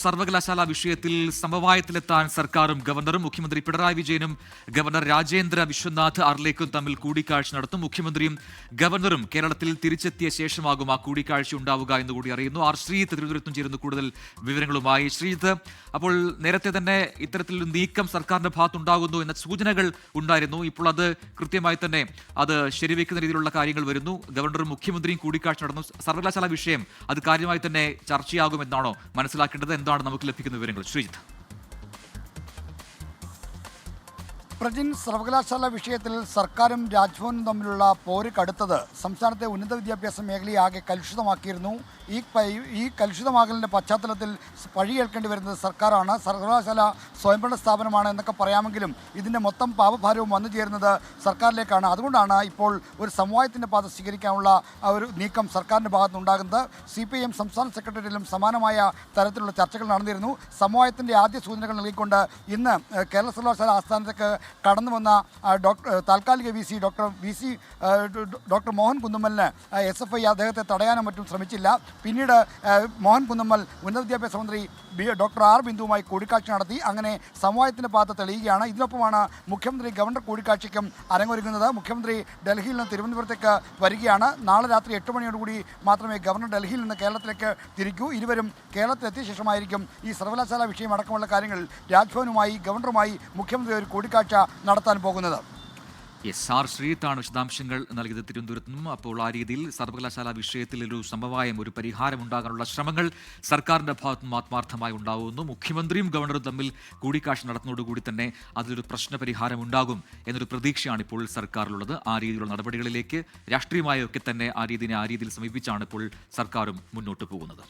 സർവകലാശാല വിഷയത്തിൽ സമവായത്തിലെത്താൻ സർക്കാരും ഗവർണറും മുഖ്യമന്ത്രി പിണറായി വിജയനും ഗവർണർ രാജേന്ദ്ര വിശ്വനാഥ് അർലേക്കും തമ്മിൽ കൂടിക്കാഴ്ച നടത്തും. മുഖ്യമന്ത്രിയും ഗവർണറും കേരളത്തിൽ തിരിച്ചെത്തിയ ശേഷമാകും ആ കൂടിക്കാഴ്ച ഉണ്ടാവുക എന്നുകൂടി അറിയുന്നു. ആർ ശ്രീജിത്ത് തിരുവനന്തപുരത്തും ചേരുന്നു കൂടുതൽ വിവരങ്ങളുമായി. ശ്രീജിത്ത്, അപ്പോൾ നേരത്തെ തന്നെ ഇത്തരത്തിലൊരു നീക്കം സർക്കാരിന്റെ ഭാഗത്തുണ്ടാകുന്നു എന്ന സൂചനകൾ ഉണ്ടായിരുന്നു. ഇപ്പോൾ അത് കൃത്യമായി തന്നെ അത് ശരിവെക്കുന്ന രീതിയിലുള്ള കാര്യങ്ങൾ വരുന്നു. ഗവർണറും മുഖ്യമന്ത്രിയും കൂടിക്കാഴ്ച നടന്നു. സർവകലാശാല വിഷയം അത് കാര്യമായി തന്നെ ചർച്ചയാകുമെന്നാണോ മനസ്സിലാക്കേണ്ടത്? എന്താണ് നമുക്ക് ലഭിക്കുന്ന വിവരങ്ങൾ? ശ്രീജിത്ത്. പ്രജിൻ, സർവകലാശാല വിഷയത്തിൽ സർക്കാരും രാജ്ഭവനും തമ്മിലുള്ള പോര് കടുത്തത് സംസ്ഥാനത്തെ ഉന്നത വിദ്യാഭ്യാസ മേഖലയെ ആകെ കലുഷിതമാക്കിയിരുന്നു. ഈ കലുഷിതമാകലിൻ്റെ പശ്ചാത്തലത്തിൽ പഴി കേൾക്കേണ്ടി വരുന്നത് സർക്കാരാണ്. സർവകലാശാല സ്വയംഭരണ സ്ഥാപനമാണ് എന്നൊക്കെ പറയാമെങ്കിലും ഇതിൻ്റെ മൊത്തം പാപഭാരവും വന്നു ചേരുന്നത് സർക്കാരിലേക്കാണ്. അതുകൊണ്ടാണ് ഇപ്പോൾ ഒരു സമവായത്തിൻ്റെ പാത സ്വീകരിക്കാനുള്ള ഒരു നീക്കം സർക്കാരിൻ്റെ ഭാഗത്തുനിന്നുണ്ടാകുന്നത്. CPIM സംസ്ഥാന സെക്രട്ടറിയിലും സമാനമായ തരത്തിലുള്ള ചർച്ചകൾ നടന്നിരുന്നു. സമവായത്തിൻ്റെ ആദ്യ സൂചനകൾ നൽകിക്കൊണ്ട് ഇന്ന് കേരള സർവകലാശാല ആസ്ഥാനത്തേക്ക് കടന്നു വന്ന താൽക്കാലിക VC ഡോക്ടർ മോഹൻ കുന്നുമ്മലിന് SFI അദ്ദേഹത്തെ തടയാനും മറ്റും ശ്രമിച്ചില്ല. പിന്നീട് മോഹൻ കുന്നുമ്മൽ ഉന്നത വിദ്യാഭ്യാസ മന്ത്രി ഡോക്ടർ ആർ ബിന്ദുവുമായി കൂടിക്കാഴ്ച നടത്തി. അങ്ങനെ സമവായത്തിൻ്റെ പാത തെളിയുകയാണ്. ഇതിനൊപ്പമാണ് മുഖ്യമന്ത്രി ഗവർണർ കൂടിക്കാഴ്ചയ്ക്കും അരങ്ങൊരുങ്ങുന്നത്. മുഖ്യമന്ത്രി ഡൽഹിയിൽ നിന്ന് തിരുവനന്തപുരത്തേക്ക് വരികയാണ്. നാളെ രാത്രി 8 മണിയോടുകൂടി മാത്രമേ ഗവർണർ ഡൽഹിയിൽ നിന്ന് കേരളത്തിലേക്ക് തിരിക്കൂ. ഇരുവരും കേരളത്തിലെത്തിയ ശേഷമായിരിക്കും ഈ സർവകലാശാല വിഷയം അടക്കമുള്ള കാര്യങ്ങൾ രാജ്ഭവനുമായി ഗവർണറുമായി മുഖ്യമന്ത്രി ഒരു കൂടിക്കാഴ്ച നടത്താൻ പോകുന്നത്. ആർ ശ്രീജിത്താണ് വിശദാംശങ്ങൾ നൽകിയത് തിരുവനന്തപുരത്ത് നിന്നും. അപ്പോൾ ആ രീതിയിൽ സർവകലാശാല വിഷയത്തിൽ ഒരു സമവായം, ഒരു പരിഹാരം ഉണ്ടാകാനുള്ള ശ്രമങ്ങൾ സർക്കാരിന്റെ ഭാഗത്തുനിന്നും ആത്മാർത്ഥമായി ഉണ്ടാകുന്നു. മുഖ്യമന്ത്രിയും ഗവർണറും തമ്മിൽ കൂടിക്കാഴ്ച നടത്തുന്നതോടുകൂടി തന്നെ അതിലൊരു പ്രശ്നപരിഹാരം ഉണ്ടാകും എന്നൊരു പ്രതീക്ഷയാണ് ഇപ്പോൾ സർക്കാരിലുള്ളത്. ആ രീതിയിലുള്ള നടപടികളിലേക്ക് രാഷ്ട്രീയമായൊക്കെ തന്നെ ആ രീതിയിൽ സമീപിച്ചാണ് ഇപ്പോൾ സർക്കാരും മുന്നോട്ട് പോകുന്നത്.